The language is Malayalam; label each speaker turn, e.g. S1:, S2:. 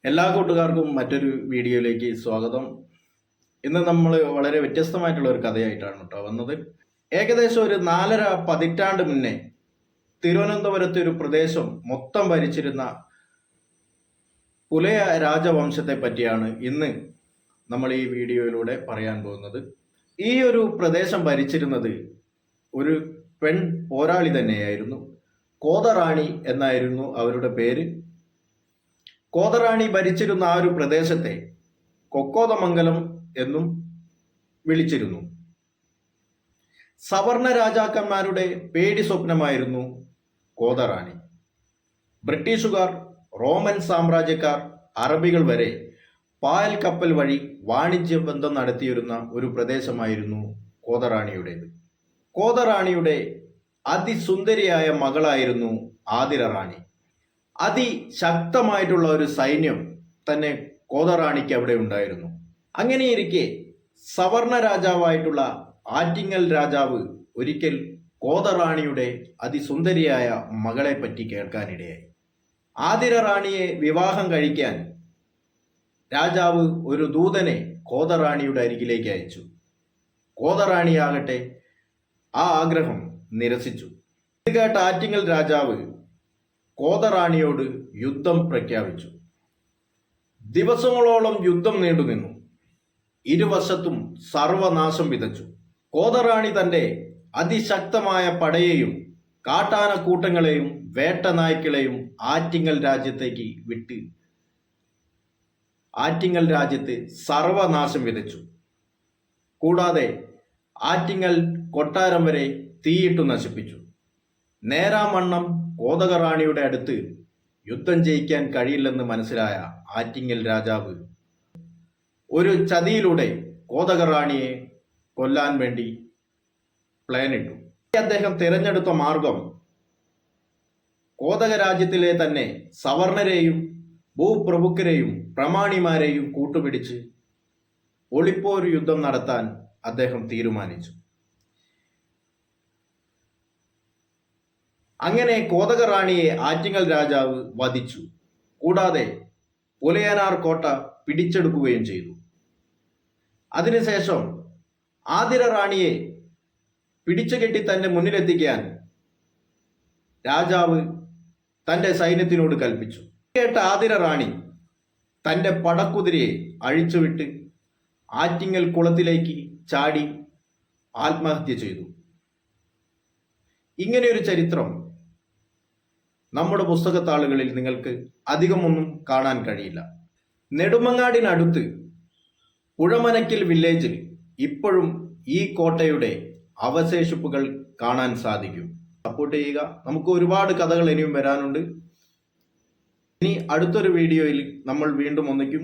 S1: എല്ലാ കൂട്ടുകാർക്കും മറ്റൊരു വീഡിയോയിലേക്ക് സ്വാഗതം. ഇന്ന് നമ്മൾ വളരെ വ്യത്യസ്തമായിട്ടുള്ള ഒരു കഥയായിട്ടാണ് കേട്ടോ വന്നത്. ഏകദേശം ഒരു 4.5 പതിറ്റാണ്ട് മുന്നേ തിരുവനന്തപുരത്തെ ഒരു പ്രദേശം മൊത്തം ഭരിച്ചിരുന്ന പുലയ രാജവംശത്തെ പറ്റിയാണ് ഇന്ന് നമ്മൾ ഈ വീഡിയോയിലൂടെ പറയാൻ പോകുന്നത്. ഈ ഒരു പ്രദേശം ഭരിച്ചിരുന്നത് ഒരു പെൺ പോരാളി തന്നെയായിരുന്നു. കോതറാണി എന്നായിരുന്നു അവരുടെ പേര്. കോതറാണി ഭരിച്ചിരുന്ന ആ ഒരു പ്രദേശത്തെ കൊക്കോതമംഗലം എന്നും വിളിച്ചിരുന്നു. സവർണ രാജാക്കന്മാരുടെ പേടി സ്വപ്നമായിരുന്നു കോതറാണി. ബ്രിട്ടീഷുകാർ, റോമൻ സാമ്രാജ്യക്കാർ, അറബികൾ വരെ പാൽ കപ്പൽ വഴി വാണിജ്യ ബന്ധം നടത്തിയിരുന്ന ഒരു പ്രദേശമായിരുന്നു കോതറാണിയുടേത്. കോതറാണിയുടെ അതിസുന്ദരിയായ മകളായിരുന്നു ആതിര റാണി. അതിശക്തമായിട്ടുള്ള ഒരു സൈന്യം തന്നെ കോതറാണിക്ക് അവിടെ ഉണ്ടായിരുന്നു. അങ്ങനെയിരിക്കെ സവർണ രാജാവായിട്ടുള്ള ആറ്റിങ്ങൽ രാജാവ് ഒരിക്കൽ കോതറാണിയുടെ അതിസുന്ദരിയായ മകളെ പറ്റി കേൾക്കാനിടയായി. ആതിര റാണിയെ വിവാഹം കഴിക്കാൻ രാജാവ് ഒരു ദൂതനെ കോതറാണിയുടെ അരികിലേക്ക് അയച്ചു. കോതറാണിയാകട്ടെ ആ ആഗ്രഹം നിരസിച്ചു. ഇത് കേട്ട ആറ്റിങ്ങൽ രാജാവ് കോതറാണിയോട് യുദ്ധം പ്രഖ്യാപിച്ചു. ദിവസങ്ങളോളം യുദ്ധം നീണ്ടുനിന്നു. ഇരുവശത്തും സർവനാശം വിതച്ചു. കോതറാണി തന്റെ അതിശക്തമായ പടയെയും കാട്ടാനക്കൂട്ടങ്ങളെയും വേട്ടനായ്ക്കളെയും ആറ്റിങ്ങൽ രാജ്യത്തേക്ക് വിട്ട് ആറ്റിങ്ങൽ രാജ്യത്ത് സർവനാശം വിതച്ചു. കൂടാതെ ആറ്റിങ്ങൽ കൊട്ടാരം വരെ തീയിട്ടു നശിപ്പിച്ചു. നേരാമണ്ണം കോതറാണിയുടെ അടുത്ത് യുദ്ധം ജയിക്കാൻ കഴിയില്ലെന്ന് മനസ്സിലായ ആറ്റിങ്ങൽ രാജാവ് ഒരു ചതിയിലൂടെ കോതറാണിയെ കൊല്ലാൻ വേണ്ടി പ്ലാനിട്ടു. അദ്ദേഹം തിരഞ്ഞെടുത്ത മാർഗം കോതക രാജ്യത്തിലെ തന്നെ സവർണരെയും ഭൂപ്രഭുക്കരെയും പ്രമാണിമാരെയും കൂട്ടുപിടിച്ച് ഒളിപ്പോര് യുദ്ധം നടത്താൻ അദ്ദേഹം തീരുമാനിച്ചു. അങ്ങനെ കോതറാണിയെ ആറ്റിങ്ങൽ രാജാവ് വധിച്ചു. കൂടാതെ പുലയനാർ കോട്ട പിടിച്ചെടുക്കുകയും ചെയ്തു. അതിനുശേഷം ആതിര റാണിയെ പിടിച്ചുകെട്ടി തന്റെ മുന്നിലെത്തിക്കാൻ രാജാവ് തന്റെ സൈന്യത്തിനോട് കൽപ്പിച്ചു. കേട്ട ആതിര റാണി തന്റെ പടക്കുതിരയെ അഴിച്ചുവിട്ട് ആറ്റിങ്ങൽ കുളത്തിലേക്ക് ചാടി ആത്മഹത്യ ചെയ്തു. ഇങ്ങനെയൊരു ചരിത്രം നമ്മുടെ പുസ്തകത്താളുകളിൽ നിങ്ങൾക്ക് അധികമൊന്നും കാണാൻ കഴിയില്ല. നെടുമങ്ങാടിനടുത്ത് പുഴമനക്കിൽ വില്ലേജിൽ ഇപ്പോഴും ഈ കോട്ടയുടെ അവശേഷിപ്പുകൾ കാണാൻ സാധിക്കും. സപ്പോർട്ട് ചെയ്യുക. നമുക്ക് ഒരുപാട് കഥകൾ ഇനിയും വരാനുണ്ട്. ഇനി അടുത്തൊരു വീഡിയോയിൽ നമ്മൾ വീണ്ടും ഒന്നിക്കും.